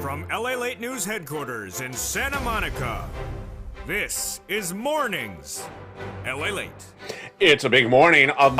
From LALATE News headquarters in Santa Monica, this is Mornings LALATE. It's a big morning of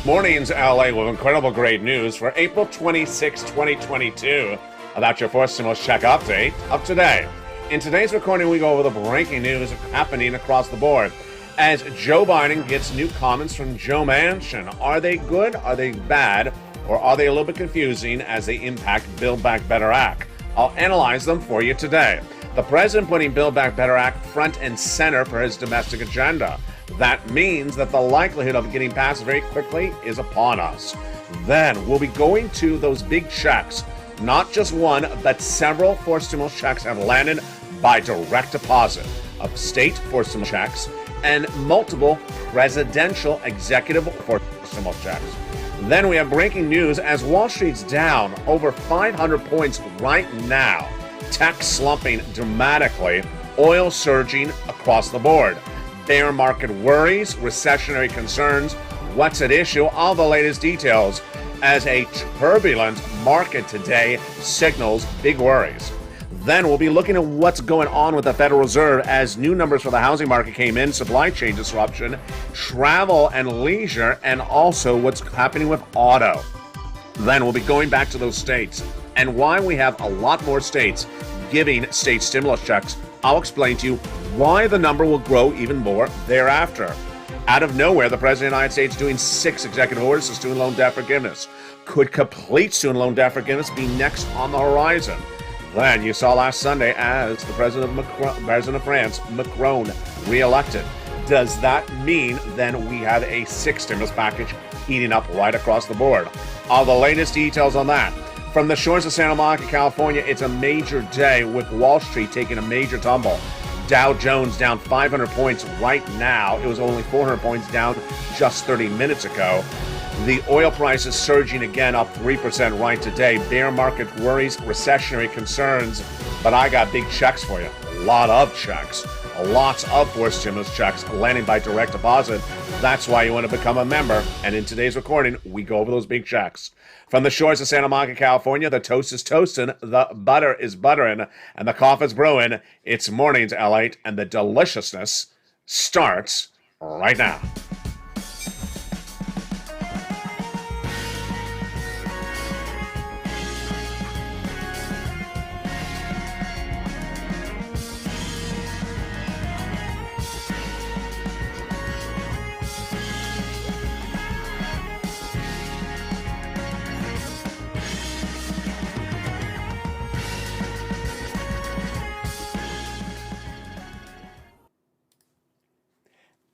Mornings LA with incredible great news for April 26, 2022 about your fourth stimulus check update of today. In today's recording, we go over the breaking news happening across the board as Joe Biden gets new comments from Joe Manchin. Are they good? Are they bad? Or are they a little bit confusing as they impact Build Back Better Act? I'll analyze them for you today. The president putting Build Back Better Act front and center for his domestic agenda. That means that the likelihood of it getting passed very quickly is upon us. Then we'll be going to those big checks. Not just one, but several forced stimulus checks have landed by direct deposit of state forced stimulus checks and multiple presidential executive forced stimulus checks. Then we have breaking news as Wall Street's down over 500 points right now. Tech slumping dramatically, oil surging across the board. Bear market worries, recessionary concerns, what's at issue, all the latest details as a turbulent market today signals big worries. Then we'll be looking at what's going on with the Federal Reserve as new numbers for the housing market came in, supply chain disruption, travel and leisure, and also what's happening with auto. Then we'll be going back to those states and why we have a lot more states giving state stimulus checks. I'll explain to you why the number will grow even more thereafter. Out of nowhere, the President of the United States doing 6 executive orders to student loan debt forgiveness. Could complete student loan debt forgiveness be next on the horizon? Then you saw last Sunday as the President of France, Macron, re-elected. Does that mean then we have a 6th stimulus package heating up right across the board? All the latest details on that. From the shores of Santa Monica, California, it's a major day with Wall Street taking a major tumble. Dow Jones down 500 points right now. It was only 400 points down just 30 minutes ago. The oil price is surging again, up 3% right today. Bear market worries, recessionary concerns, but I got big checks for you. A lot of checks. Lots of forced stimulus checks landing by direct deposit. That's why you want to become a member. And in today's recording, we go over those big checks. From the shores of Santa Monica, California, the toast is toasting, the butter is buttering, and the coffee's brewing. It's Mornings LA, and the deliciousness starts right now.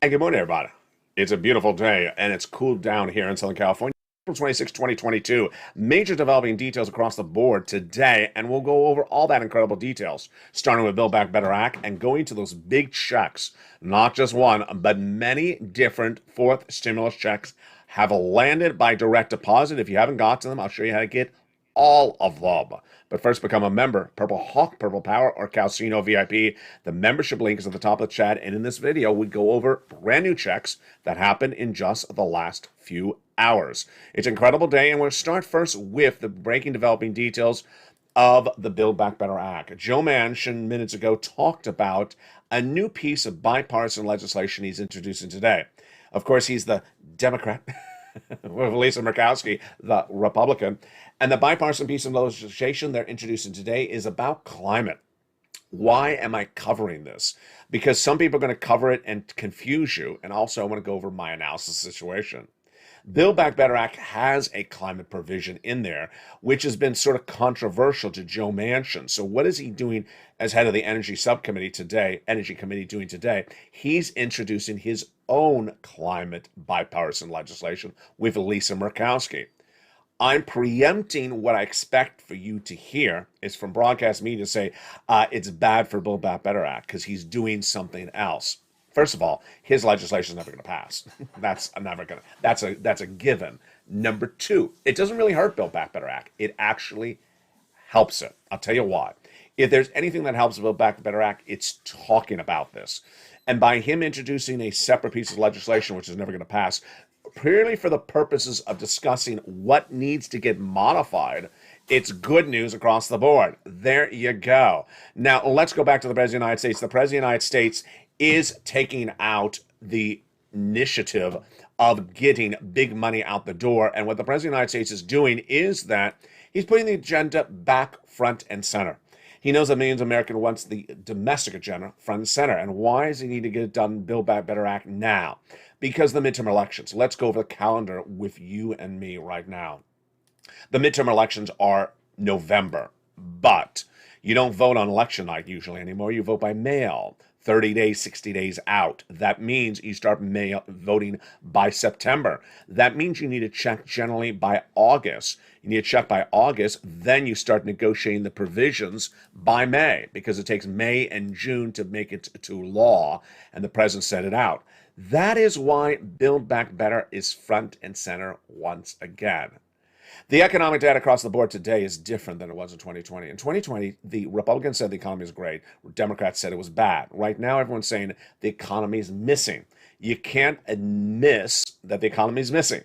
Hey, good morning, everybody. It's a beautiful day, and it's cooled down here in Southern California. April 26, 2022. Major developing details across the board today, and we'll go over all that incredible details, starting with Build Back Better Act and going to those big checks. Not just one, but many different fourth stimulus checks have landed by direct deposit. If you haven't got to them, I'll show you how to get all of them. But first, become a member. Purple Hawk, Purple Power, or Calcino VIP. The membership link is at the top of the chat. And in this video, we go over brand new checks that happened in just the last few hours. It's an incredible day, and we'll start first with the breaking developing details of the Build Back Better Act. Joe Manchin minutes ago talked about a new piece of bipartisan legislation he's introducing today. Of course, he's the Democrat. With Lisa Murkowski, the Republican. And the bipartisan piece of legislation they're introducing today is about climate. Why am I covering this? Because some people are going to cover it and confuse you. And also I want to go over my analysis situation. Build Back Better Act has a climate provision in there, which has been sort of controversial to Joe Manchin. So what is he doing as head of the Energy Committee doing today? He's introducing his own climate bipartisan legislation with Lisa Murkowski. I'm preempting what I expect for you to hear is from broadcast media say it's bad for Build Back Better Act because he's doing something else. First of all, his legislation is never going to pass. That's a given. Number two, it doesn't really hurt Build Back Better Act. It actually helps it. I'll tell you why. If there's anything that helps Build Back Better Act, it's talking about this. And by him introducing a separate piece of legislation, which is never going to pass, purely for the purposes of discussing what needs to get modified It's good news across the board. There you go. Now, let's go back to the President of the United States. The President of the United States is taking out the initiative of getting big money out the door. And what the President of the United States is doing is that he's putting the agenda back front and center. He knows that millions of Americans wants the domestic agenda front and center. And why does he need to get it done, Build Back Better Act now? Because of the midterm elections. Let's go over the calendar with you and me right now. The midterm elections are November, but you don't vote on election night usually anymore. You vote by mail, 30 days, 60 days out. That means you start voting by September. That means you need to check generally by August. You need to check by August, then you start negotiating the provisions by May, because it takes May and June to make it to law, and the president set it out. That is why Build Back Better is front and center once again. The economic data across the board today is different than it was in 2020. In 2020, the Republicans said the economy is great. Democrats said it was bad. Right now, everyone's saying the economy is missing. You can't miss that the economy is missing.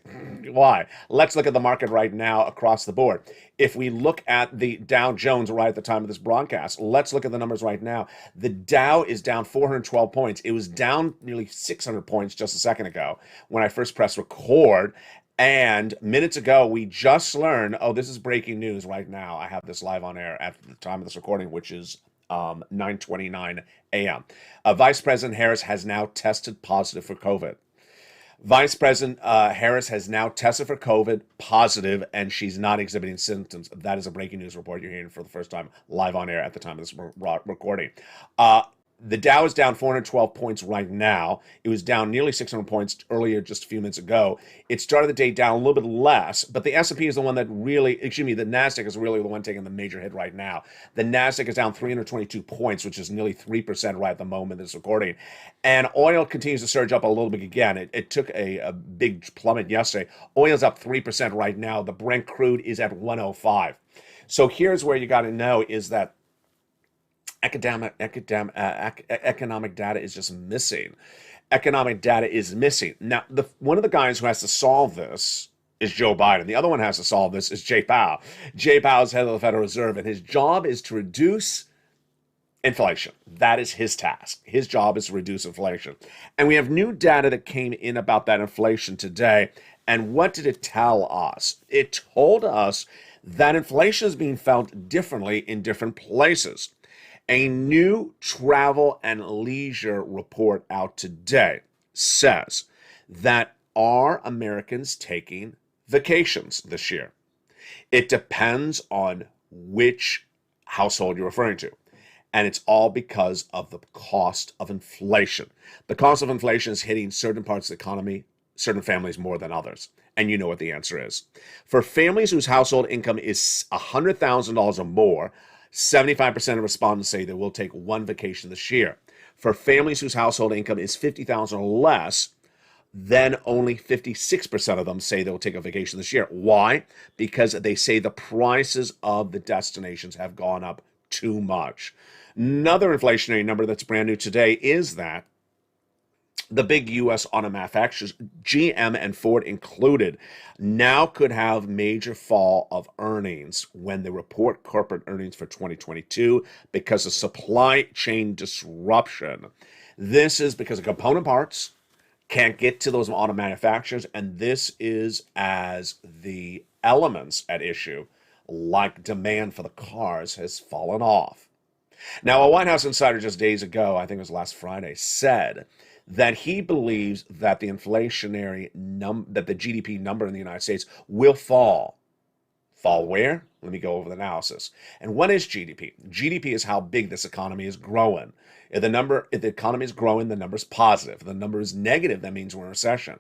Why? Let's look at the market right now across the board. If we look at the Dow Jones right at the time of this broadcast, let's look at the numbers right now. The Dow is down 412 points. It was down nearly 600 points just a second ago when I first pressed record. And minutes ago, we just learned, oh, this is breaking news right now. I have this live on air at the time of this recording, which is 9:29 a.m. Vice President Harris has now tested positive for COVID. Vice President Harris has now tested for COVID positive, and she's not exhibiting symptoms. That is a breaking news report you're hearing for the first time live on air at the time of this recording. The Dow is down 412 points right now. It was down nearly 600 points earlier, just a few minutes ago. It started the day down a little bit less, but the S&P is the one that really, the NASDAQ is really the one taking the major hit right now. The NASDAQ is down 322 points, which is nearly 3% right at the moment of this recording. And oil continues to surge up a little bit again. It took a big plummet yesterday. Oil's up 3% right now. The Brent crude is at 105. So here's where you got to know is that economic data is just missing. Economic data is missing. Now, one of the guys who has to solve this is Joe Biden. The other one who has to solve this is Jay Powell. Jay Powell is head of the Federal Reserve, and his job is to reduce inflation. That is his task. His job is to reduce inflation. And we have new data that came in about that inflation today. And what did it tell us? It told us that inflation is being felt differently in different places. A new travel and leisure report out today says that are Americans taking vacations this year? It depends on which household you're referring to. And it's all because of the cost of inflation. The cost of inflation is hitting certain parts of the economy, certain families more than others. And you know what the answer is. For families whose household income is $100,000 or more, 75% of respondents say they will take one vacation this year. For families whose household income is $50,000 or less, then only 56% of them say they'll take a vacation this year. Why? Because they say the prices of the destinations have gone up too much. Another inflationary number that's brand new today is that the big U.S. auto manufacturers, GM and Ford included, now could have major fall of earnings when they report corporate earnings for 2022 because of supply chain disruption. This is because of component parts can't get to those auto manufacturers, and this is as the elements at issue, like demand for the cars, has fallen off. Now, a White House insider just days ago, I think it was last Friday, said that he believes that the inflationary that the GDP number in the United States will fall. Fall where? Let me go over the analysis. And what is GDP? GDP is how big this economy is growing. If the economy is growing, the number is positive. If the number is negative, that means we're in recession.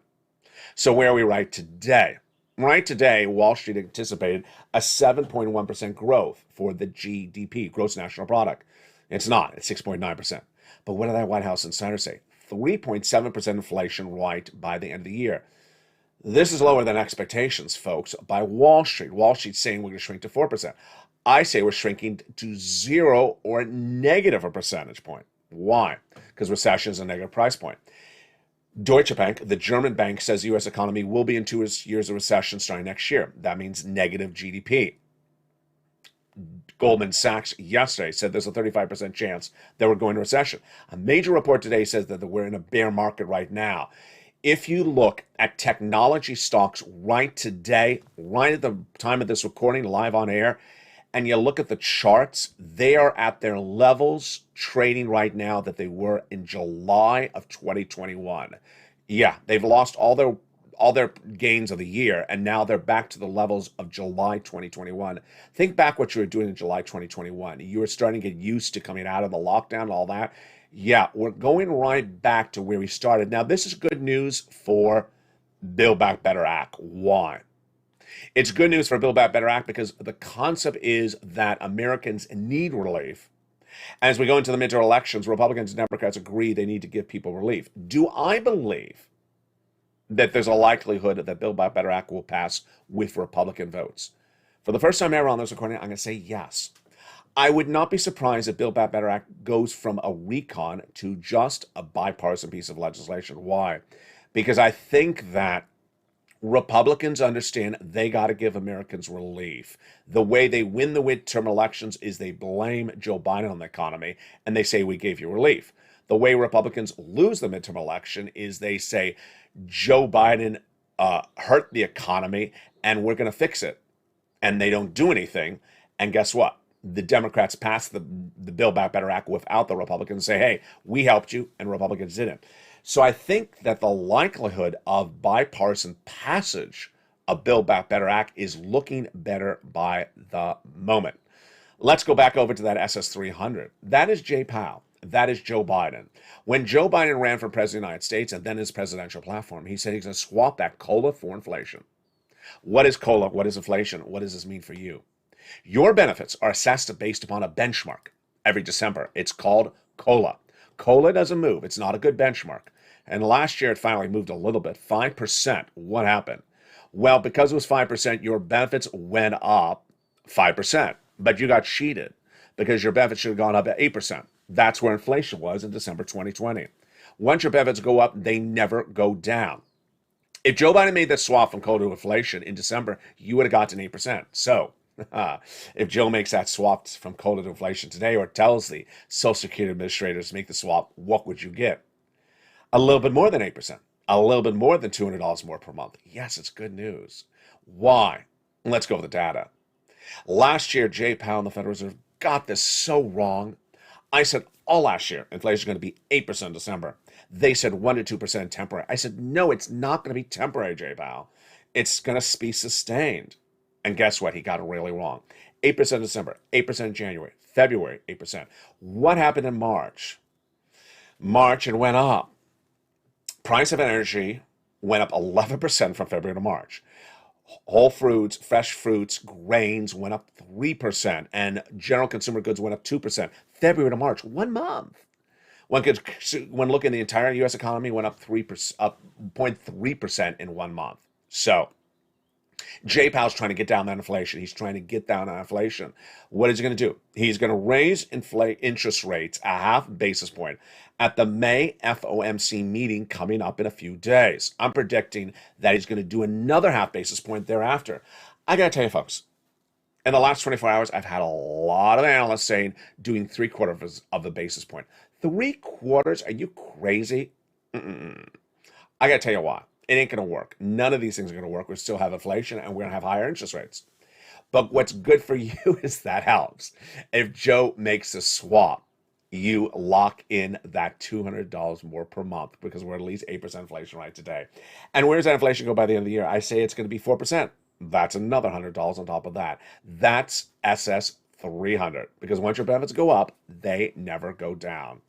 So where are we right today? Right today, Wall Street anticipated a 7.1% growth for the GDP, gross national product. It's not. It's 6.9%. But what did that White House insider say? 3.7% inflation right by the end of the year. This is lower than expectations, folks, by Wall Street. Wall Street's saying we're going to shrink to 4%. I say we're shrinking to 0 or negative a percentage point. Why? Because recession is a negative price point. Deutsche Bank, the German bank, says the U.S. economy will be in 2 years of recession starting next year. That means negative GDP. Goldman Sachs yesterday said there's a 35% chance that we're going to recession. A major report today says that we're in a bear market right now. If you look at technology stocks right today, right at the time of this recording, live on air, and you look at the charts, they are at their levels trading right now that they were in July of 2021. Yeah, they've lost all their gains of the year, and now they're back to the levels of July 2021. Think back what you were doing in July 2021. You were starting to get used to coming out of the lockdown and all that. Yeah, we're going right back to where we started. Now, this is good news for Build Back Better Act. Why? It's good news for Build Back Better Act because the concept is that Americans need relief. As we go into the midterm elections, Republicans and Democrats agree they need to give people relief. Do I believe that there's a likelihood that Build Back Better Act will pass with Republican votes? For the first time ever on this recording, I'm going to say yes. I would not be surprised if Build Back Better Act goes from a recon to just a bipartisan piece of legislation. Why? Because I think that Republicans understand they got to give Americans relief. The way they win the midterm elections is they blame Joe Biden on the economy, and they say, we gave you relief. The way Republicans lose the midterm election is they say, Joe Biden hurt the economy, and we're going to fix it. And they don't do anything. And guess what? The Democrats passed the Build Back Better Act without the Republicans say, hey, we helped you, and Republicans didn't. So I think that the likelihood of bipartisan passage of Build Back Better Act is looking better by the moment. Let's go back over to that SS300. That is Jay Powell. That is Joe Biden. When Joe Biden ran for president of the United States and then his presidential platform, he said he's going to swap that COLA for inflation. What is COLA? What is inflation? What does this mean for you? Your benefits are assessed based upon a benchmark every December. It's called COLA. COLA doesn't move. It's not a good benchmark. And last year, it finally moved a little bit, 5%. What happened? Well, because it was 5%, your benefits went up 5%. But you got cheated because your benefits should have gone up at 8%. That's where inflation was in December 2020. Once your benefits go up, they never go down. If Joe Biden made that swap from COLA to inflation in December, you would have gotten 8%. So if Joe makes that swap from COLA to inflation today or tells the Social Security administrators to make the swap, what would you get? A little bit more than 8%. A little bit more than $200 more per month. Yes, it's good news. Why? Let's go over the data. Last year, Jay Powell and the Federal Reserve got this so wrong. I said all last year, inflation is going to be 8% in December. They said 1 to 2% temporary. I said, no, it's not going to be temporary, Jay Powell. It's going to be sustained. And guess what? He got it really wrong. 8% in December, 8% in January, February, 8%. What happened in March? March, it went up. Price of energy went up 11% from February to March. Whole fruits, fresh fruits, grains went up 3%, and general consumer goods went up 2%. February to March, 1 month. When looking at the entire U.S. economy, went up 0.3% in 1 month. So Jay Powell's trying to get down that inflation. He's trying to get down that inflation. What is he going to do? He's going to raise interest rates a half basis point at the May FOMC meeting coming up in a few days. I'm predicting that he's going to do another half basis point thereafter. I got to tell you, folks, in the last 24 hours, I've had a lot of analysts saying doing 3/4 of a basis point. 3/4? Are you crazy? I got to tell you why. It ain't going to work. None of these things are going to work. We still have inflation and we're going to have higher interest rates. But what's good for you is that helps. If Joe makes a swap, you lock in that $200 more per month because we're at least 8% inflation right today. And where does that inflation go by the end of the year? I say it's going to be 4%. That's another $100 on top of that. That's SS 300 because once your benefits go up, they never go down.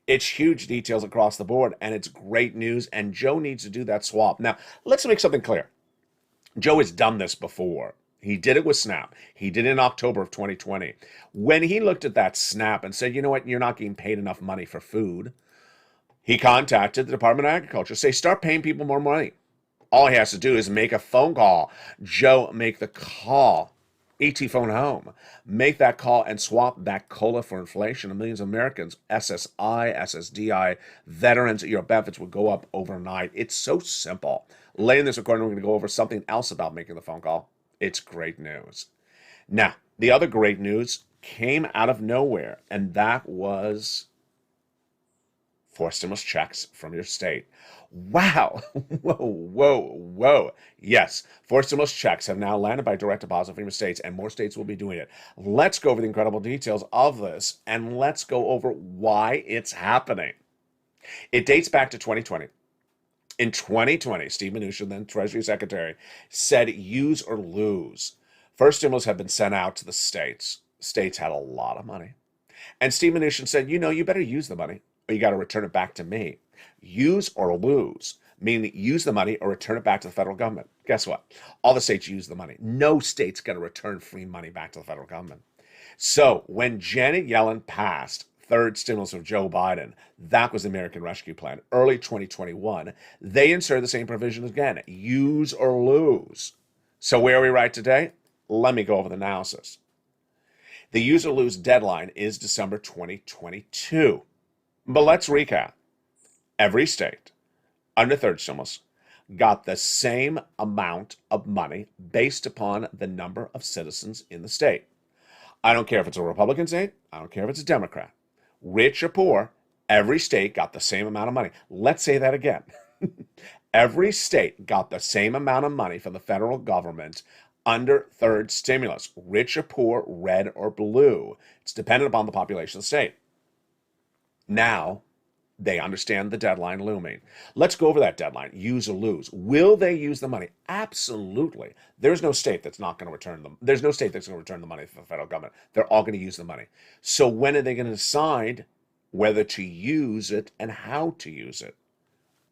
It's huge details across the board, and it's great news, and Joe needs to do that swap. Now, let's make something clear. Joe has done this before. He did it with SNAP. He did it in October of 2020. When he looked at that SNAP and said, you know what, you're not getting paid enough money for food, he contacted the Department of Agriculture, say, start paying people more money. All he has to do is make a phone call. Joe, make the call. ET phone home. Make that call and swap that COLA for inflation. And millions of Americans, SSI, SSDI, veterans, your benefits would go up overnight. It's so simple. Later in this recording, we're going to go over something else about making the phone call. It's great news. Now, The other great news came out of nowhere, and that was 4 stimulus checks from your state. Wow. Whoa. Yes, 4 stimulus checks have now landed by direct deposit from your states, and more states will be doing it. Let's go over the incredible details of this, and let's go over why it's happening. It dates back to 2020. In 2020, Steve Mnuchin, then Treasury Secretary, said use or lose. First stimulus had been sent out to the states. States had a lot of money. And Steve Mnuchin said, you better use the money, or you got to return it back to me. Use or lose, meaning use the money or return it back to the federal government. Guess what? All the states use the money. No state's going to return free money back to the federal government. So when Janet Yellen passed third stimulus of Joe Biden, that was the American Rescue Plan, early 2021, they inserted the same provision again, use or lose. So where are we right today? Let me go over the analysis. The use or lose deadline is December 2022. But let's recap. Every state under third stimulus got the same amount of money based upon the number of citizens in the state. I don't care if it's a Republican state. I don't care if it's a Democrat. Rich or poor, every state got the same amount of money. Let's say that again. Every state got the same amount of money from the federal government under third stimulus. Rich or poor, red or blue. It's dependent upon the population of the state. Now, they understand the deadline looming. Let's go over that deadline. Use or lose. Will they use the money? Absolutely. There's no state that's not going to return them. There's no state that's going to return the money to the federal government. They're all going to use the money. So when are they going to decide whether to use it and how to use it?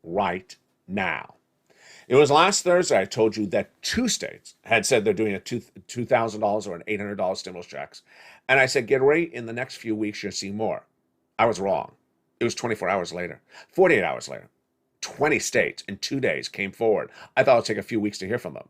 Right now. It was last Thursday I told you that 2 states had said they're doing a $2,000 or an $800 stimulus checks. And I said, get ready, in the next few weeks you'll see more. I was wrong. It was 24 hours later, 48 hours later. 20 states in 2 days came forward. I thought it would take a few weeks to hear from them.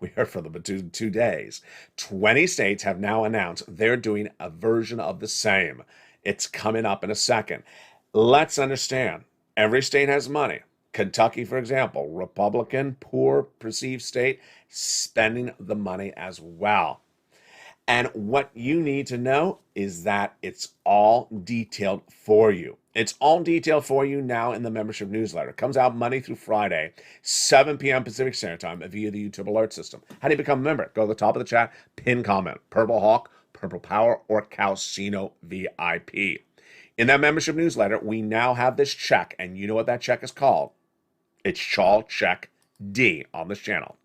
We heard from them in 2 days. 20 states have now announced they're doing a version of the same. It's coming up in a second. Let's understand, every state has money. Kentucky, for example, Republican, poor, perceived state, spending the money as well. And what you need to know is that it's all detailed for you. It's all detailed for you now in the membership newsletter. It comes out Monday through Friday, 7 p.m. Pacific Standard Time via the YouTube alert system. How do you become a member? Go to the top of the chat, pin comment, Purple Hawk, Purple Power, or Calcino VIP. In that membership newsletter, we now have this check, and you know what that check is called? It's called Check D on this channel.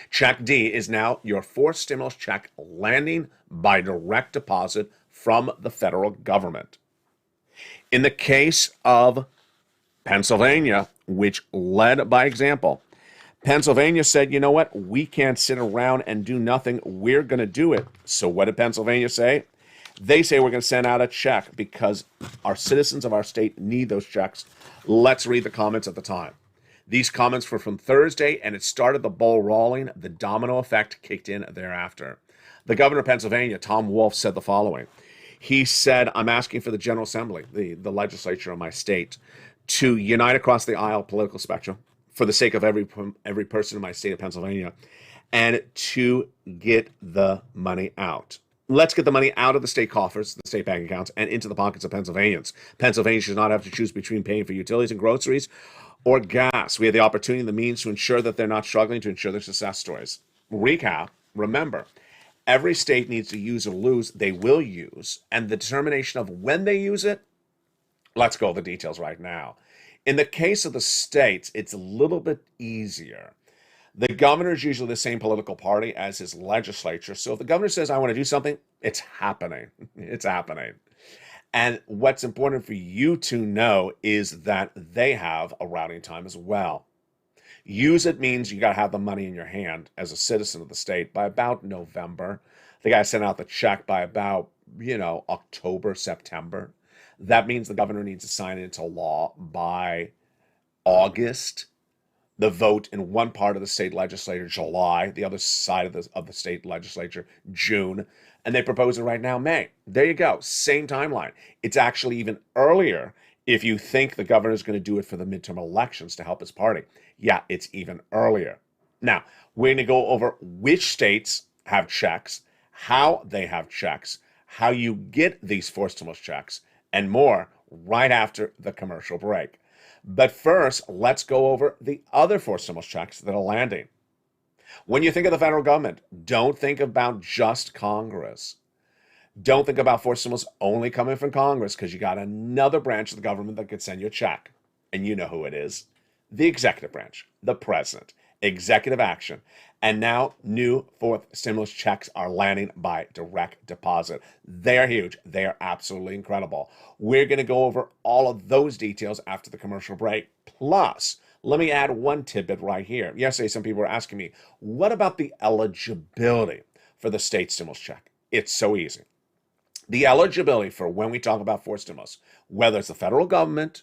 Check D is now your 4th stimulus check landing by direct deposit from the federal government. In the case of Pennsylvania, which led by example, Pennsylvania said, you know what? We can't sit around and do nothing. We're going to do it. So what did Pennsylvania say? They say we're going to send out a check because our citizens of our state need those checks. Let's read the comments at the time. These comments were from Thursday, and it started the ball rolling. The domino effect kicked in thereafter. The governor of Pennsylvania, Tom Wolf, said the following. He said, I'm asking for the General Assembly, the legislature of my state, to unite across the aisle political spectrum for the sake of every person in my state of Pennsylvania, and to get the money out. Let's get the money out of the state coffers, the state bank accounts, and into the pockets of Pennsylvanians. Pennsylvania should not have to choose between paying for utilities and groceries or gas. We have the opportunity and the means to ensure that they're not struggling, to ensure their success stories. Recap, remember, every state needs to use or lose. They will use. And the determination of when they use it, let's go over the details right now. In the case of the states, it's a little bit easier. The governor is usually the same political party as his legislature. So if the governor says, I want to do something, it's happening. It's happening. And what's important for you to know is that they have a routing time as well. Use it means you got to have the money in your hand as a citizen of the state by about November. The guy sent out the check by about, October, September. That means the governor needs to sign it into law by August. The vote in one part of the state legislature, July, the other side of the state legislature, June, and they propose it right now, May. There you go, same timeline. It's actually even earlier if you think the governor is going to do it for the midterm elections to help his party. Yeah, it's even earlier. Now, we're going to go over which states have checks, how they have checks, how you get these forced stimulus checks, and more right after the commercial break. But first, let's go over the other forced stimulus checks that are landing. When you think of the federal government, don't think about just Congress. Don't think about forced stimulus only coming from Congress, because you got another branch of the government that could send you a check. And you know who it is. The executive branch, the president, executive action. And now new fourth stimulus checks are landing by direct deposit. They're huge. They're absolutely incredible. We're going to go over all of those details after the commercial break. Plus, let me add one tidbit right here. Yesterday, some people were asking me, what about the eligibility for the state stimulus check? It's so easy. The eligibility for when we talk about forced stimulus, whether it's the federal government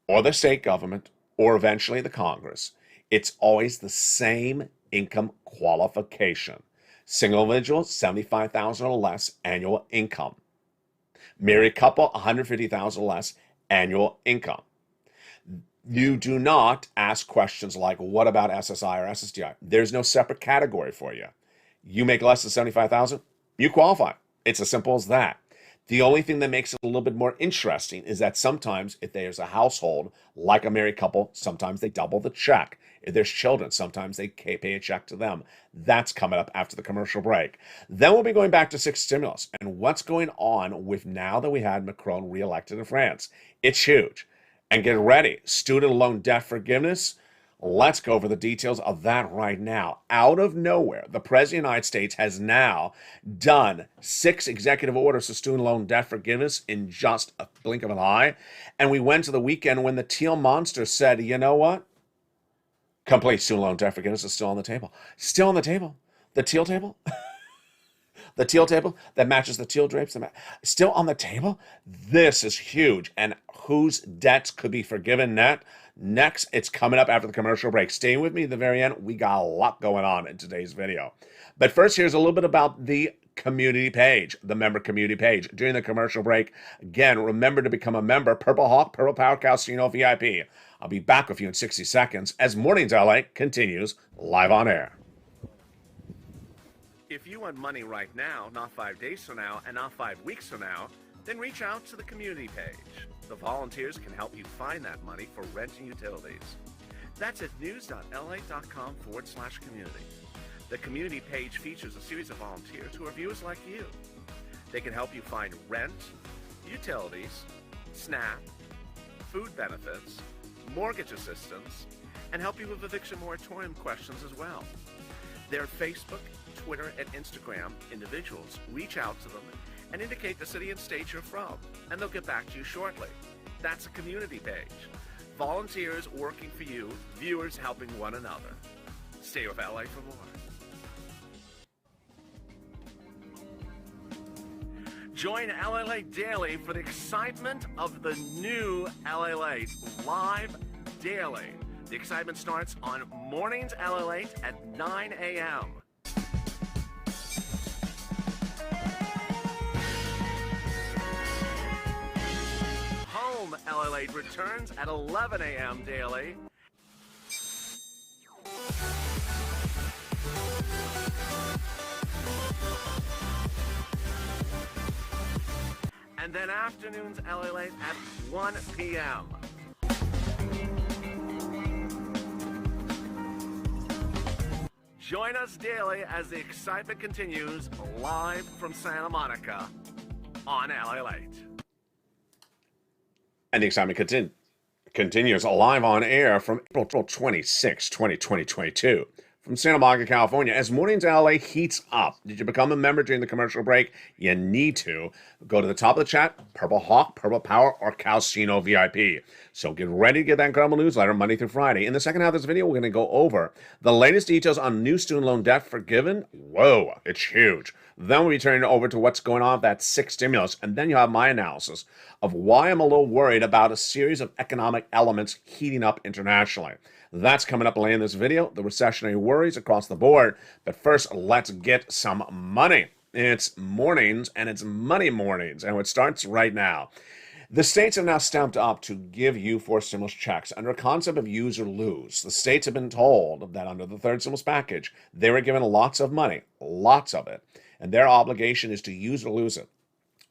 or the state government or eventually the Congress, it's always the same income qualification. Single individual, $75,000 or less annual income. Married couple, $150,000 or less annual income. You do not ask questions like, what about SSI or SSDI? There's no separate category for you. You make less than $75,000, you qualify. It's as simple as that. The only thing that makes it a little bit more interesting is that sometimes if there's a household, like a married couple, sometimes they double the check. If there's children, sometimes they pay a check to them. That's coming up after the commercial break. Then we'll be going back to sixth stimulus and what's going on with now that we had Macron reelected in France. It's huge. And get ready, student loan debt forgiveness. Let's go over the details of that right now. Out of nowhere, the President of the United States has now done 6 executive orders for student loan debt forgiveness in just a blink of an eye. And we went to the weekend when the teal monster said, you know what? Complete student loan debt forgiveness is still on the table. Still on the table. The teal table? The teal table that matches the teal drapes, still on the table? This is huge. And whose debts could be forgiven next? It's coming up after the commercial break. Stay with me at the very end. We got a lot going on in today's video. But first, here's a little bit about the community page, the member community page. During the commercial break, again, remember to become a member. Purple Hawk, Purple Power Casino VIP. I'll be back with you in 60 seconds as Mornings LA continues live on air. If you want money right now, not 5 days from now, and not 5 weeks from now, then reach out to the community page. The volunteers can help you find that money for rent and utilities. That's at news.la.com/community. The community page features a series of volunteers who are viewers like you. They can help you find rent, utilities, SNAP, food benefits, mortgage assistance, and help you with eviction moratorium questions as well. Their Facebook, Twitter, and Instagram individuals reach out to them and indicate the city and state you're from, and they'll get back to you shortly. That's a community page. Volunteers working for you, viewers helping one another. Stay with LA for more. Join LALATE Daily for the excitement of the new LALATE live daily. The excitement starts on Mornings LALATE at 9 a.m. Home LALATE returns at 11 a.m. daily. And then afternoons LALATE at 1 p.m. Join us daily as the excitement continues live from Santa Monica on LALATE. And the excitement continues live on air from April 26, 2022. From Santa Monica, California, as Mornings LA heats up. Did you become a member during the commercial break? You need to. Go to the top of the chat, Purple Hawk, Purple Power, or Casino VIP. So get ready to get that incredible newsletter Monday through Friday. In the second half of this video, we're going to go over the latest details on new student loan debt forgiven. Whoa, it's huge. Then we'll be turning over to what's going on with that sixth stimulus. And then you'll have my analysis of why I'm a little worried about a series of economic elements heating up internationally. That's coming up later in this video, the recessionary worries across the board. But first, let's get some money. It's mornings, and it's money mornings, and it starts right now. The states have now stamped up to give you forced stimulus checks under a concept of use or lose. The states have been told that under the third stimulus package, they were given lots of money, lots of it. and their obligation is to use or lose it.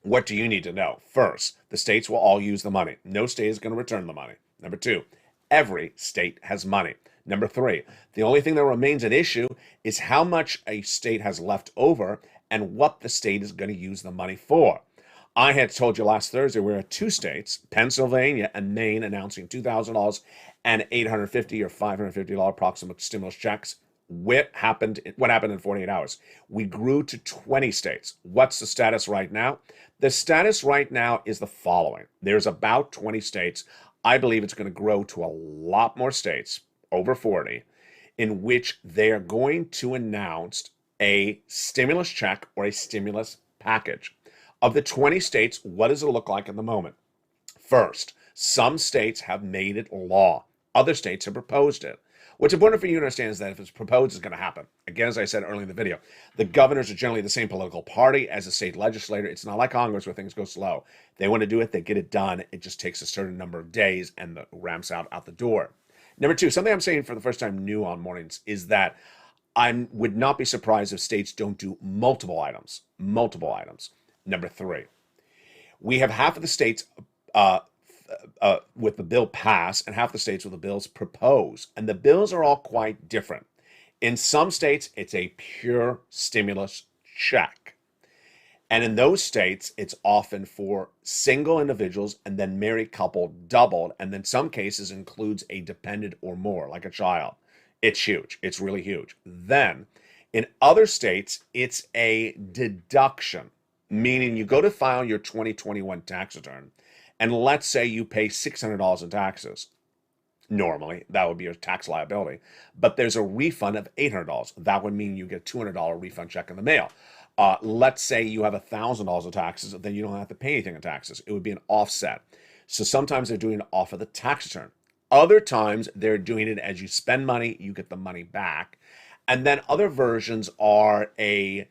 What do you need to know? First, the states will all use the money. No state is going to return the money. Number two, every state has money. Number three, the only thing that remains at issue is how much a state has left over and what the state is going to use the money for. I had told you last Thursday we were 2 states, Pennsylvania and Maine, announcing $2,000 and $850 or $550 approximate stimulus checks. What happened in 48 hours? We grew to 20 states. What's the status right now? The status right now is the following. There's about 20 states. I believe it's going to grow to a lot more states, over 40, in which they are going to announce a stimulus check or a stimulus package. Of the 20 states, what does it look like at the moment? First, some states have made it law. Other states have proposed it. What's important for you to understand is that if it's proposed, it's going to happen. Again, as I said earlier in the video, the governors are generally the same political party as the state legislator. It's not like Congress where things go slow. They want to do it, they get it done. It just takes a certain number of days and the ramps out the door. Number two, something I'm saying for the first time new on mornings is that I would not be surprised if states don't do multiple items. Number three, we have half of the states with the bill pass and half the states with the bills propose. And the bills are all quite different. In some states, it's a pure stimulus check. And in those states, it's often for single individuals and then married couple doubled. And then some cases includes a dependent or more, like a child. It's huge. It's really huge. Then in other states, it's a deduction, meaning you go to file your 2021 tax return. And let's say you pay $600 in taxes. Normally, that would be your tax liability. But there's a refund of $800. That would mean you get a $200 refund check in the mail. Let's say you have $1,000 of taxes, then you don't have to pay anything in taxes. It would be an offset. So sometimes they're doing it off of the tax return. Other times, they're doing it as you spend money, you get the money back. And then other versions are a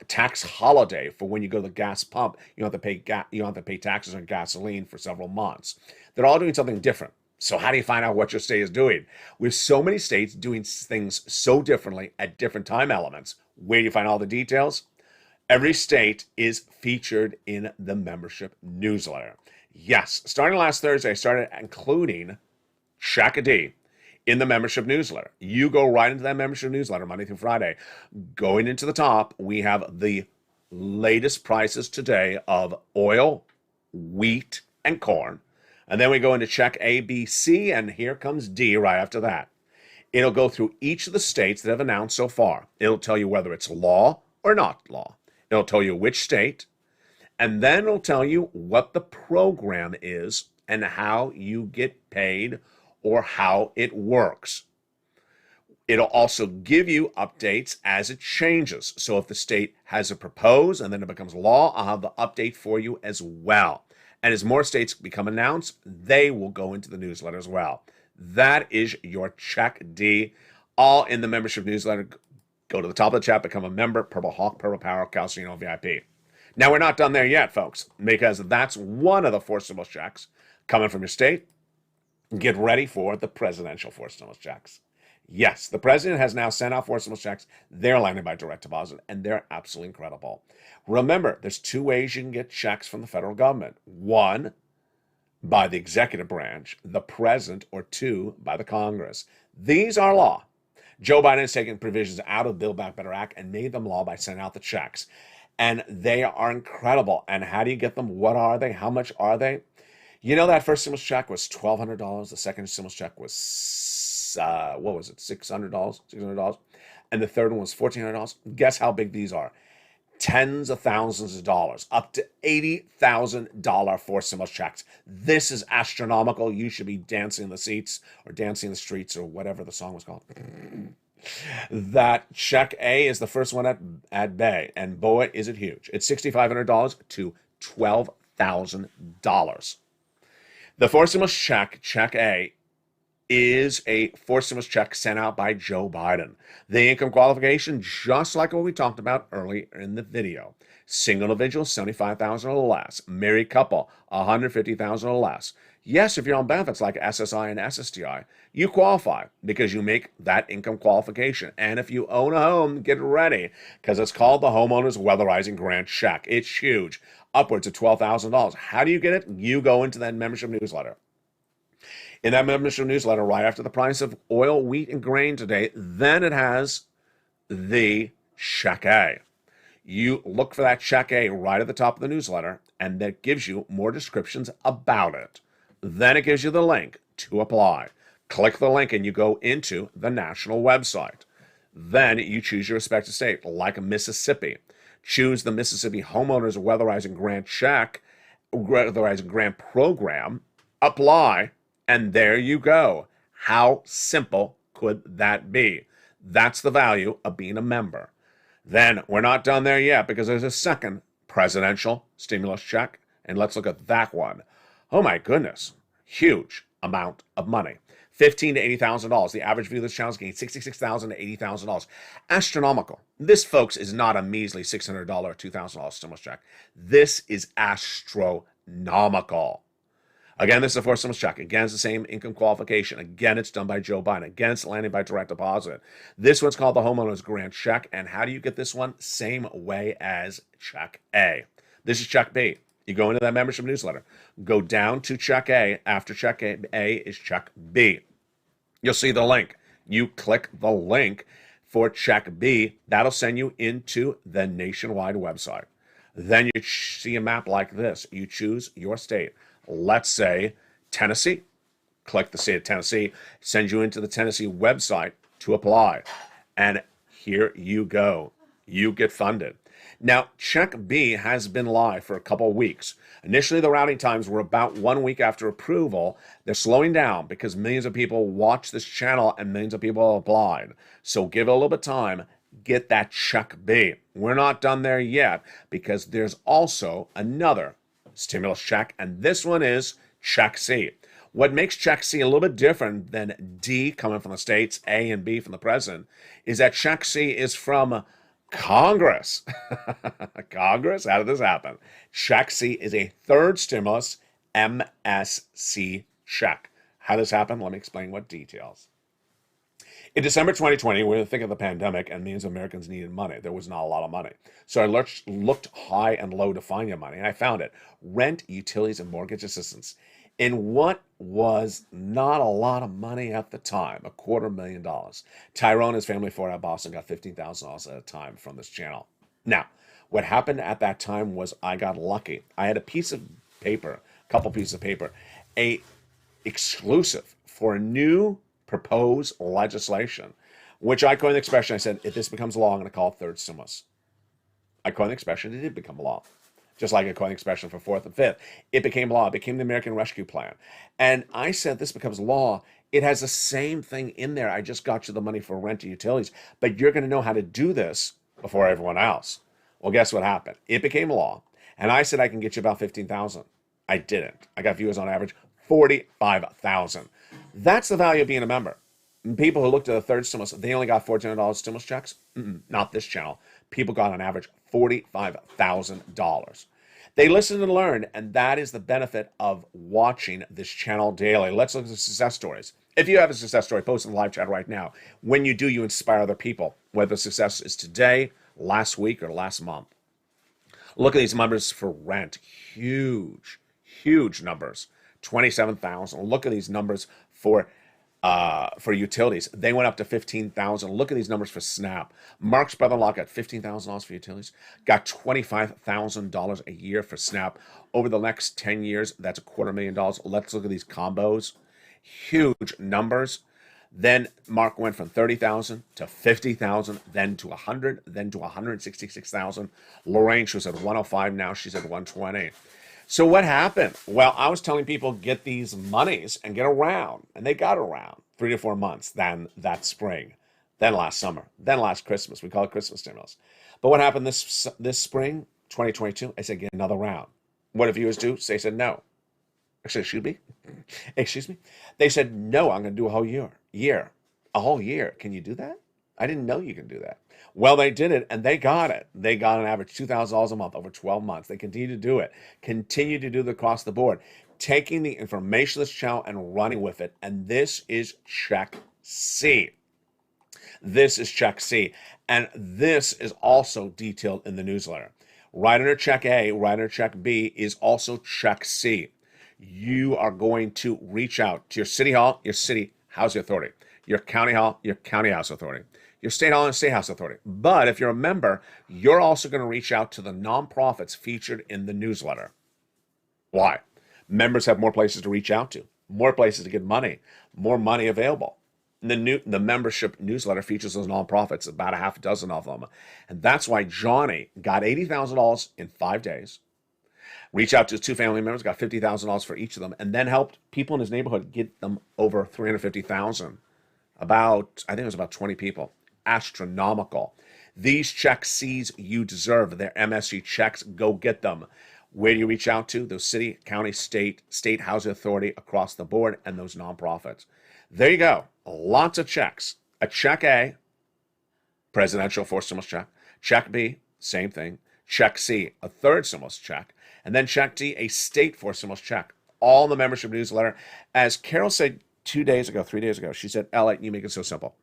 tax holiday for when you go to the gas pump. You don't have to pay taxes on gasoline for several months. They're all doing something different. So how do you find out what your state is doing? With so many states doing things so differently at different time elements, where do you find all the details? Every state is featured in the membership newsletter. Yes, starting last Thursday, I started including Shack-a-D in the membership newsletter. You go right into that membership newsletter Monday through Friday. Going into the top, we have the latest prices today of oil, wheat, and corn. And then we go into check A, B, C, and here comes D right after that. It'll go through each of the states that have announced so far. It'll tell you whether it's law or not law. It'll tell you which state, and then it'll tell you what the program is and how you get paid or how it works. It'll also give you updates as it changes. So if the state has a proposed and then it becomes law, I'll have the update for you as well. And as more states become announced, they will go into the newsletter as well. That is your Check D, all in the membership newsletter. Go to the top of the chat, become a member, Purple Hawk, Purple Power, Calcino VIP. Now, we're not done there yet, folks, because that's one of the 4 stimulus checks coming from your state. Get ready for the presidential 4 stimulus checks. Yes, the president has now sent out 4 stimulus checks. They're landed by direct deposit, and they're absolutely incredible. Remember, there's 2 ways you can get checks from the federal government. 1, by the executive branch, the president, or 2, by the Congress. These are law. Joe Biden has taken provisions out of the Build Back Better Act and made them law by sending out the checks. And they are incredible. And how do you get them? What are they? How much are they? You know, that first stimulus check was $1,200. The second stimulus check was, $600? And the third one was $1,400. Guess how big these are? Tens of thousands of dollars, up to $80,000 for stimulus checks. This is astronomical. You should be dancing in the seats or dancing in the streets or whatever the song was called. That check A is the first one at Bay, and boy, is it huge. It's $6,500 to $12,000. The 4 stimulus check, Check A, is a 4 stimulus check sent out by Joe Biden. The income qualification, just like what we talked about earlier in the video. Single individual, $75,000 or less. Married couple, $150,000 or less. Yes, if you're on benefits like SSI and SSDI, you qualify because you make that income qualification. And if you own a home, get ready because it's called the Homeowners Weatherizing Grant Check. It's huge, upwards of $12,000. How do you get it? You go into that membership newsletter. In that membership newsletter, right after the price of oil, wheat, and grain today, then it has the Check A. You look for that Check A right at the top of the newsletter, and that gives you more descriptions about it. Then it gives you the link to apply. Click the link and you go into the national website. Then you choose your respective state, like Mississippi. Choose the Mississippi Homeowners Weatherizing Grant Check, Weatherizing Grant Program, apply, and there you go. How simple could that be? That's the value of being a member. Then we're not done there yet because there's a second presidential stimulus check, and let's look at that one. Oh my goodness, huge amount of money. $15,000 to $80,000. The average view of this channel is getting $66,000 to $80,000. Astronomical. This, folks, is not a measly $600 or $2,000 stimulus check. This is astronomical. Again, this is a first stimulus check. Again, it's the same income qualification. Again, it's done by Joe Biden. Again, it's landing by direct deposit. This one's called the Homeowners Grant Check. And how do you get this one? Same way as Check A. This is Check B. You go into that membership newsletter. Go down to Check A. After Check A is Check B. You'll see the link. You click the link for Check B. That'll send you into the nationwide website. Then you see a map like this. You choose your state. Let's say Tennessee. Click the state of Tennessee. Sends you into the Tennessee website to apply. And here you go. You get funded. Now, Check B has been live for a couple of weeks. Initially, the routing times were about 1 week after approval. They're slowing down because millions of people watch this channel and millions of people applied. So give it a little bit of time. Get that Check B. We're not done there yet because there's also another stimulus check, and this one is Check C. What makes Check C a little bit different than D coming from the states, A and B from the president, is that Check C is from Congress. Congress? How did this happen? Check C is a third stimulus MSC check. How did this happen? Let me explain what details. In December 2020, we were in the thick of the pandemic and millions of Americans needed money. There was not a lot of money. So I looked high and low to find your money, and I found it. Rent, utilities, and mortgage assistance. In what was not a lot of money at the time, $250,000. Tyrone and his family for out of Boston got $15,000 at a time from this channel. Now, what happened at that time was I got lucky. I had a piece of paper, a couple pieces of paper, a exclusive for a new proposed legislation, which I coined the expression. I said, if this becomes law, I'm going to call it third stimulus. I coined the expression. It did become law. Just like I coined the expression for fourth and fifth. It became law. It became the American Rescue Plan. And I said, this becomes law. It has the same thing in there. I just got you the money for rent and utilities, but you're going to know how to do this before everyone else. Well, guess what happened? It became law. And I said, I can get you about 15,000. I didn't. I got viewers on average 45,000. That's the value of being a member. And people who looked at the third stimulus, they only got $1,400 stimulus checks. Not this channel. People got on average $45,000. They listened and learned, and that is the benefit of watching this channel daily. Let's look at the success stories. If you have a success story, post in the live chat right now. When you do, you inspire other people, whether success is today, last week, or last month. Look at these numbers for rent. Huge, huge numbers. 27,000. Look at these numbers for utilities. They went up to 15,000. Look at these numbers for SNAP. Mark's brother-in-law got $15,000 for utilities, got $25,000 a year for SNAP. Over the next 10 years, that's $250,000. Let's look at these combos. Huge numbers. Then Mark went from 30,000 to 50,000, then to 100, then to 166,000. Lorraine, she was at 105. Now she's at 120. So what happened? Well, I was telling people, get these monies and get around. And they got around 3 to 4 months, then that spring, then last summer, then last Christmas. We call it Christmas stimulus. But what happened this spring, 2022? I said, get another round. What did viewers do? They said no. Actually, excuse me. They said, no, I'm going to do a whole year. A whole year. Can you do that? I didn't know you can do that. Well, they did it, and they got it. They got an average $2,000 a month over 12 months. They continue to do it. Continue to do it across the board. taking the information of this channel and running with it. And this is check C. This is check C. And this is also detailed in the newsletter. Right under check A, right under check B is also check C. You are going to reach out to your city hall, your city housing authority, your county hall, your county house authority, your state hall and state house authority. But if you're a member, you're also going to reach out to the nonprofits featured in the newsletter. Why? Members have more places to reach out to, more places to get money, more money available. The membership newsletter features those nonprofits, about a half a dozen of them. And that's why Johnny got $80,000 in 5 days. Reached out to his 2 family members, got $50,000 for each of them, and then helped people in his neighborhood get them over $350,000. I think it was about 20 people. Astronomical. These check C's you deserve. They're MSG checks. Go get them. Where do you reach out to? Those city, county, state housing authority across the board, and those nonprofits. There you go. Lots of checks. A check A, presidential forced stimulus check. Check B, same thing. Check C, a third stimulus check. And then check D, a state forced stimulus check. All in the membership newsletter. As Carol said 3 days ago, she said, LALATE, you make it so simple.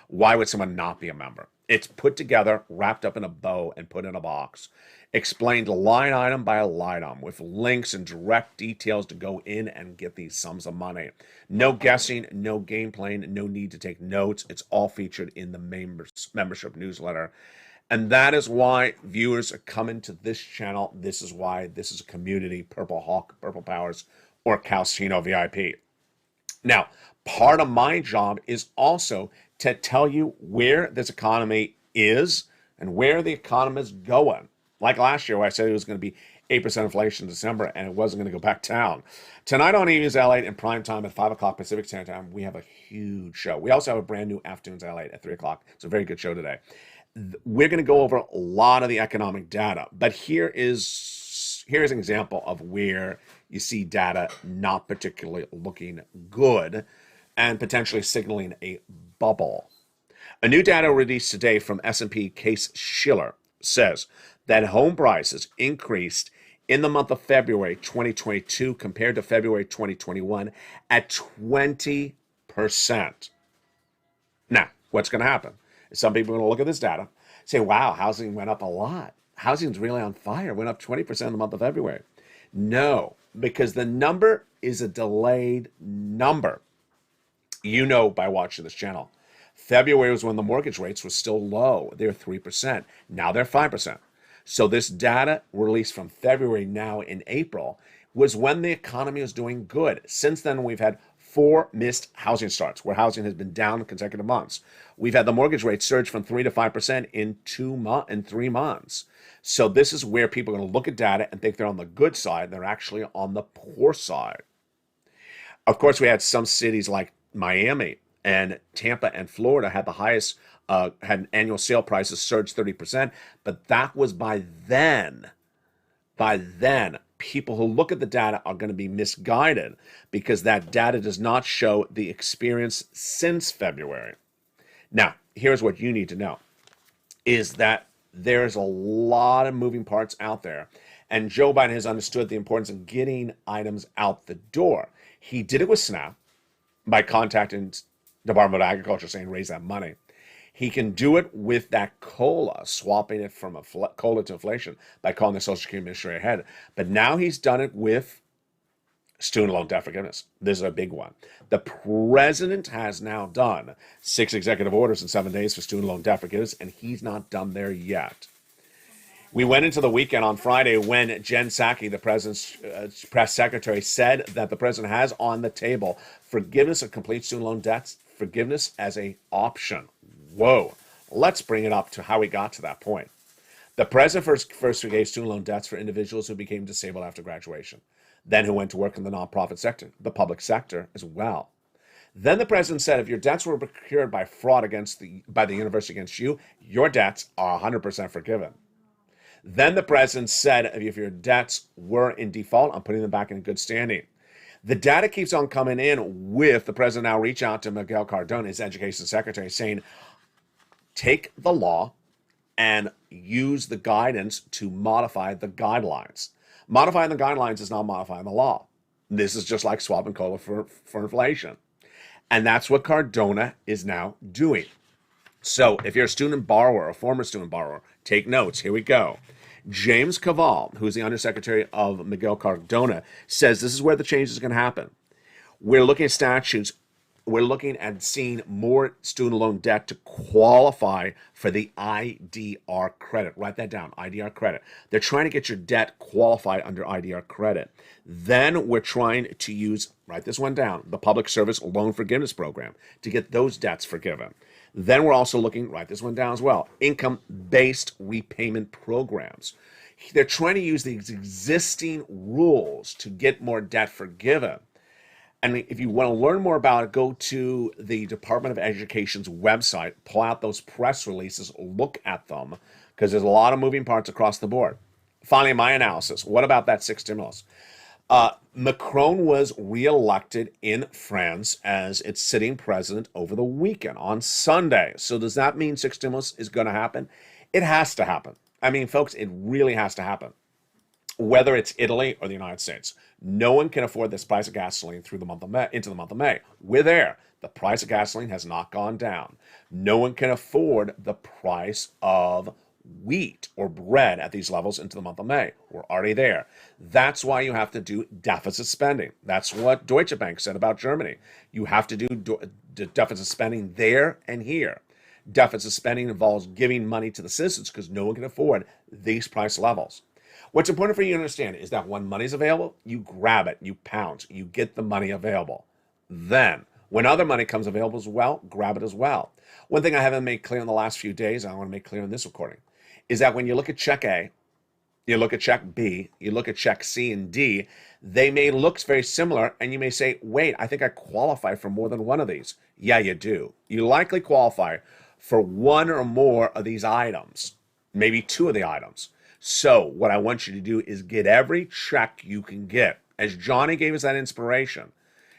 Why would someone not be a member? It's put together, wrapped up in a bow, and put in a box. Explained line item by line item with links and direct details to go in and get these sums of money. No guessing, no game playing, no need to take notes. It's all featured in the membership newsletter. And that is why viewers are coming to this channel. This is why this is a community, Purple Hawk, Purple Powers, or Calcino VIP. Now, part of my job is also to tell you where this economy is and where the economy is going. Like last year, where I said it was going to be 8% inflation in December, and it wasn't going to go back down. Tonight on Evenings LALATE in prime time at 5 o'clock Pacific Standard Time, we have a huge show. We also have a brand new Afternoons LALATE at 3 o'clock. It's a very good show today. We're going to go over a lot of the economic data, but here's an example of where you see data not particularly looking good and potentially signaling a bubble. A new data released today from S&P Case-Shiller says that home prices increased in the month of February 2022 compared to February 2021 at 20%. Now, what's going to happen? Some people are going to look at this data, say, wow, housing went up a lot. Housing's really on fire. Went up 20% in the month of February. No, because the number is a delayed number. You know by watching this channel. February was when the mortgage rates were still low. They were 3%. Now they're 5%. So this data released from February now in April was when the economy was doing good. Since then, we've had 4 missed housing starts where housing has been down consecutive months. We've had the mortgage rate surge from 3 to 5% in 3 months. So this is where people are going to look at data and think they're on the good side. They're actually on the poor side. Of course, we had some cities like Miami and Tampa and Florida had the highest, had annual sale prices surge 30%, but that was by then. By then, people who look at the data are going to be misguided because that data does not show the experience since February. Now, here's what you need to know, is that there's a lot of moving parts out there, and Joe Biden has understood the importance of getting items out the door. He did it with SNAP by contacting Department of Agriculture saying raise that money. He can do it with that COLA, swapping it from a COLA to inflation by calling the Social Security Administrator ahead. But now he's done it with student loan debt forgiveness. This is a big one. The president has now done 6 executive orders in 7 days for student loan debt forgiveness, and he's not done there yet. We went into the weekend on Friday when Jen Psaki, the president's press secretary, said that the president has on the table forgiveness of complete student loan debts, forgiveness as an option. Whoa, let's bring it up to how we got to that point. The president first forgave student loan debts for individuals who became disabled after graduation, then who went to work in the nonprofit sector, the public sector as well. Then the president said if your debts were procured by fraud by the university against you, your debts are 100% forgiven. Then the president said if your debts were in default, I'm putting them back in good standing. The data keeps on coming in with the president now reach out to Miguel Cardona, his education secretary, saying, take the law and use the guidance to modify the guidelines. Modifying the guidelines is not modifying the law. This is just like swapping cola for inflation. And that's what Cardona is now doing. So if you're a student borrower, a former student borrower, take notes. Here we go. James Cavall, who's the undersecretary of Miguel Cardona, says this is where the change is going to happen. We're looking at statutes. We're looking at seeing more student loan debt to qualify for the IDR credit. Write that down, IDR credit. They're trying to get your debt qualified under IDR credit. Then we're trying to use, write this one down, the Public Service Loan Forgiveness Program to get those debts forgiven. Then we're also looking, write this one down as well, income-based repayment programs. They're trying to use these existing rules to get more debt forgiven. And if you want to learn more about it, go to the Department of Education's website, pull out those press releases, look at them, because there's a lot of moving parts across the board. Finally, my analysis. What about that sixth stimulus? Macron was reelected in France as its sitting president over the weekend on Sunday. So does that mean sixth stimulus is going to happen? It has to happen. I mean, folks, it really has to happen. Whether it's Italy or the United States, no one can afford this price of gasoline through the month of May, into the month of May. We're there. The price of gasoline has not gone down. No one can afford the price of wheat or bread at these levels into the month of May. We're already there. That's why you have to do deficit spending. That's what Deutsche Bank said about Germany. You have to do deficit spending there and here. Deficit spending involves giving money to the citizens because no one can afford these price levels. What's important for you to understand is that when money's available, you grab it, you pounce, you get the money available. Then, when other money comes available as well, grab it as well. One thing I haven't made clear in the last few days, I want to make clear in this recording, is that when you look at check A, you look at check B, you look at check C and D, they may look very similar, and you may say, wait, I think I qualify for more than one of these. Yeah, you do. You likely qualify for one or more of these items, maybe two of the items. So what I want you to do is get every check you can get. As Johnny gave us that inspiration,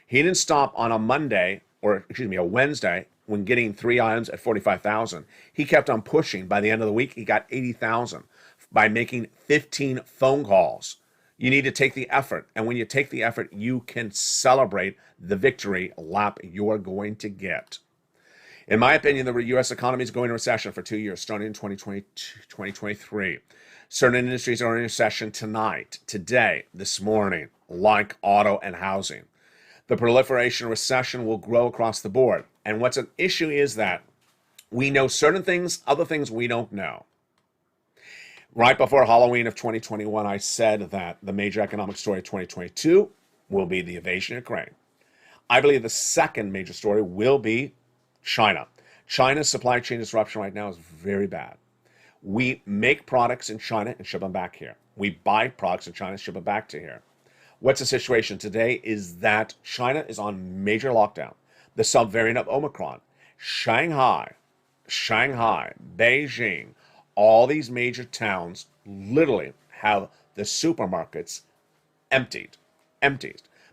he didn't stop on a Monday, or excuse me, a Wednesday, when getting 3 items at 45,000. He kept on pushing. By the end of the week, he got 80,000 by making 15 phone calls. You need to take the effort. And when you take the effort, you can celebrate the victory lap you're going to get. In my opinion, the U.S. economy is going into recession for 2 years, starting in 2023. Certain industries are in recession tonight, today, this morning, like auto and housing. The proliferation of recession will grow across the board. And what's an issue is that we know certain things, other things we don't know. Right before Halloween of 2021, I said that the major economic story of 2022 will be the invasion of Ukraine. I believe the second major story will be China. China's supply chain disruption right now is very bad. We make products in China and ship them back here. We buy products in China and ship them back to here. What's the situation today is that China is on major lockdown. The subvariant of Omicron. Shanghai, Beijing, all these major towns literally have the supermarkets emptied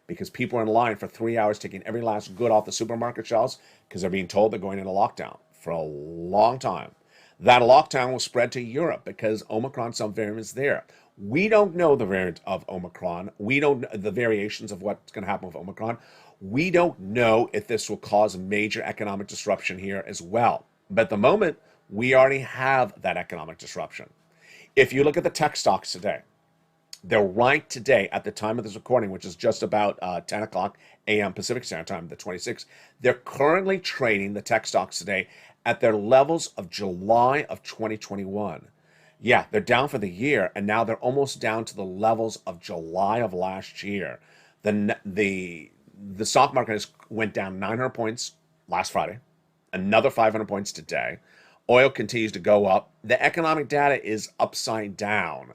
because people are in line for 3 hours taking every last good off the supermarket shelves because they're being told they're going into lockdown for a long time. That lockdown will spread to Europe because Omicron subvariant is there. We don't know the variant of Omicron. We don't know the variations of what's going to happen with Omicron. We don't know if this will cause major economic disruption here as well. But at the moment, we already have that economic disruption. If you look at the tech stocks today, they're right today at the time of this recording, which is just about 10 o'clock a.m. Pacific Standard Time, the 26th. They're currently trading the tech stocks today at their levels of July of 2021. Yeah, they're down for the year, and now they're almost down to the levels of July of last year. The stock market went down 900 points last Friday, another 500 points today. Oil continues to go up. The economic data is upside down,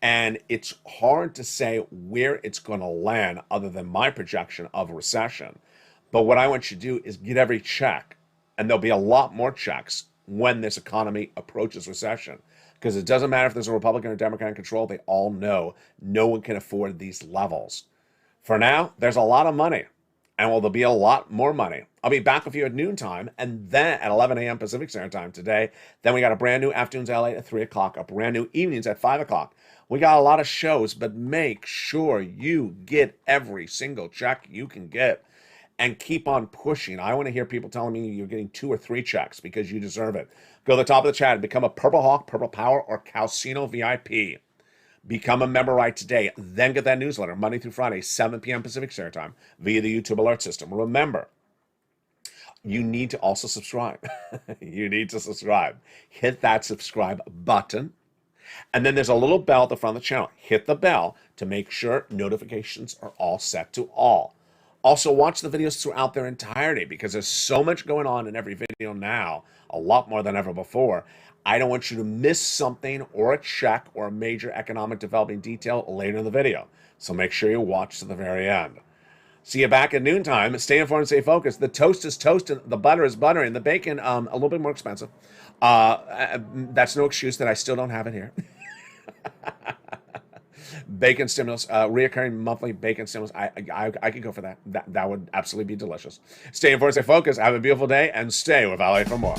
and it's hard to say where it's going to land other than my projection of a recession. But what I want you to do is get every check, and there'll be a lot more checks when this economy approaches recession. Because it doesn't matter if there's a Republican or Democrat in control, they all know no one can afford these levels. For now, there's a lot of money and well, there'll be a lot more money. I'll be back with you at noontime, and then at 11 a.m. Pacific Standard Time today. Then we got a brand new Afternoons LA at 3 o'clock, a brand new Evenings at 5 o'clock. We got a lot of shows, but make sure you get every single check you can get and keep on pushing. I want to hear people telling me you're getting 2 or 3 checks because you deserve it. Go to the top of the chat and become a Purple Hawk, Purple Power, or Calcino VIP. Become a member right today. Then get that newsletter Monday through Friday, 7 p.m. Pacific Standard Time via the YouTube alert system. Remember, you need to also subscribe. You need to subscribe. Hit that subscribe button. And then there's a little bell at the front of the channel. Hit the bell to make sure notifications are all set to all. Also, watch the videos throughout their entirety because there's so much going on in every video now, a lot more than ever before. I don't want you to miss something or a check or a major economic developing detail later in the video. So make sure you watch to the very end. See you back at noontime. Stay informed and stay focused. The toast is toasting, the butter is buttering, the bacon a little bit more expensive. That's no excuse that I still don't have it here. Bacon stimulus, reoccurring monthly bacon stimulus. I could go for that. That would absolutely be delicious. Stay informed, stay focused. Have a beautiful day, and stay with LA for more.